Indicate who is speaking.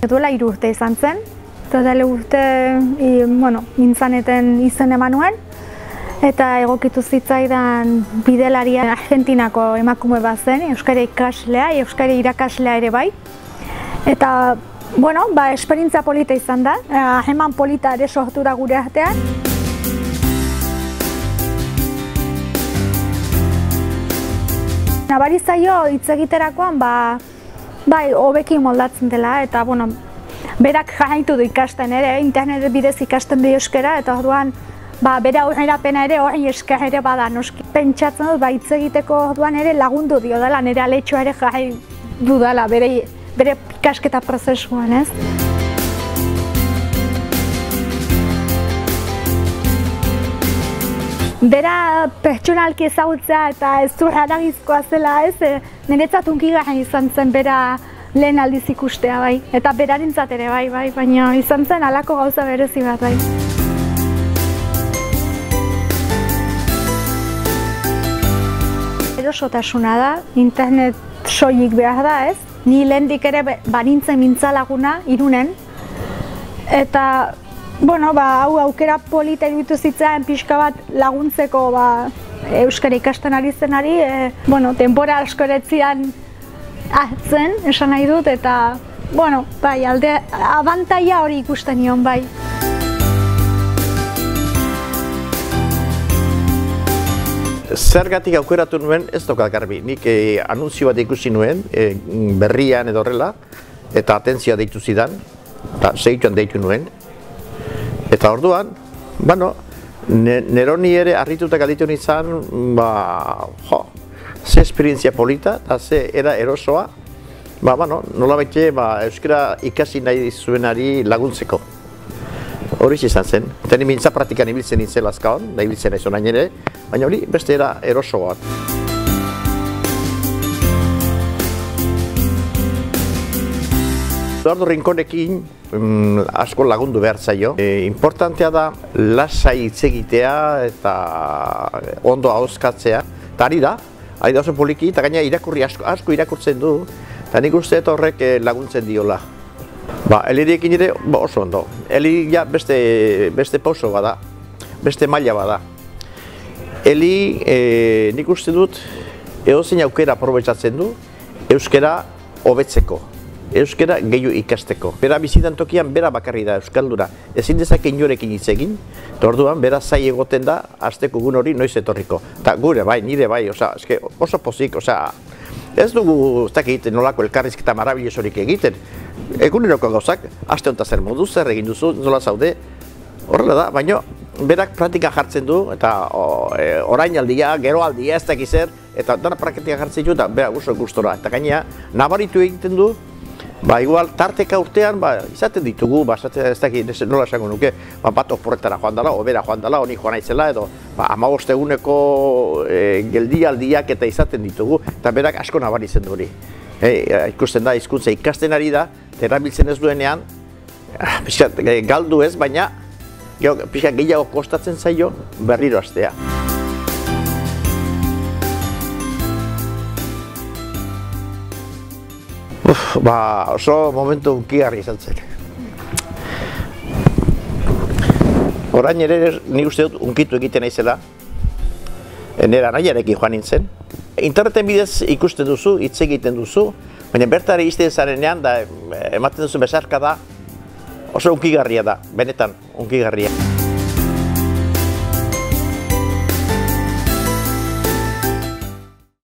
Speaker 1: Duela 3 urte izan zen, eta dela urte mintzaneten izen eman nuen, eta egokitu zitzaidan bidelaria Argentinako emakume bat zen, euskara ikaslea, euskara irakaslea ere bai. Eta, esperientzia polita izan da, eman polita ere sortu da gure artean. Nabari zaio hitz egiterakoan, hobeki moldatzen dela, eta, berak jarraitu du ikasten ere, internet bidez ikasten du euskara, eta orduan, bere aurrerapena ere horri esker ere bada, noski. Pentsatzen dut, hitz egiteko orduan ere lagundu dio dela, nire aletxoa ere jarri du dela, bere ikasketa prozesuan, ez? Bera pertsonalki ezagutzea eta ez du haragizkoa zela, ez? Niretzat hunkigarria izan zen bera lehen aldiz ikustea, bai. Eta berarentzat ere, bai, baina izan zen halako gauza berezi bat, bai. Erosotasuna da, internet soilik behar da, ez? Ni lehendik ere banintzen mintzalaguna Irunen. Eta, hau aukera polita iruditu zitzaidan pixka bat laguntzeko euskara ikasten ari zenari, denbora askoretzian hartzen, esan nahi dut, eta, abantaila hori ikusten nion, bai.
Speaker 2: Zergatik aukeratu nuen ez daukat garbi. Nik anuntzio bat ikusi nuen, berrian edo horrela, eta atentzioa deitu zidan, eta segituan deitu nuen. Eta orduan, neroni ere harrituta galditu nintzen, ze esperientzia polita eta ze era erosoa, nola baite euskara ikasi nahi zuenari laguntzeko. Hori izan zen. Eta ni mintza praktikan ibiltzen nintzen lazkaon, da ibiltzen nahi zonain ere, baina hori beste era erosoa. Eduardo Rinkonekin asko lagundu behar zaio. Importantea da lasai hitz egitea eta ondo ahozkatzea. Eta ari da oso poliki, eta gaina irakurri asko irakurtzen du, eta nik uste eta horrek laguntzen diola. Eliriekin ere oso ondo. Eli beste pauso bada, beste maila bada. Eli nik uste dut edozein aukera aprobetxatzen du euskara hobetzeko. Euskara gehiago ikasteko. Bera bizitan tokian bera bakarri da euskaldura. Ezin dezake inorekin hitz egin, eta orduan bera zai egoten da hasteko egun hori noiz etorriko. Eta gure bai, nire bai, oso pozik, ez dugu ez dakit nolako elkarrizketa marabilosorik egiten. Eguneroko gauzak, aste honetan zer modu, zer egin duzu, nola zaude, horrela da, baina berak praktika jartzen du, eta orainaldia, geroaldia, ez dakiz zer, eta dara praktika jartzen du, eta bera gustora. Eta gainera, nabaritu egiten du, igual tarteka urtean izaten ditugu, ez dakit nola esango nuke, bat oporretara joan dela, obera joan dela, honi joan naizela, edo 15 eguneko geldialdiak eta izaten ditugu, eta berak asko nabaritzen du hori. Ikusten da, hizkuntza ikasten ari da, erabiltzen ez duenean, galdu ez, baina gehiago kostatzen zaio berriro hastea. Oso momentu hunkigarri izan zen. Orain ere nik uste dut hunkitu egiten naizela, nire anaiarekin joan nintzen. Interneten bidez ikusten duzu, hitz egiten duzu, baina bertara izten zarenean da ematen duzu besarka da oso hunkigarria da, benetan hunkigarria.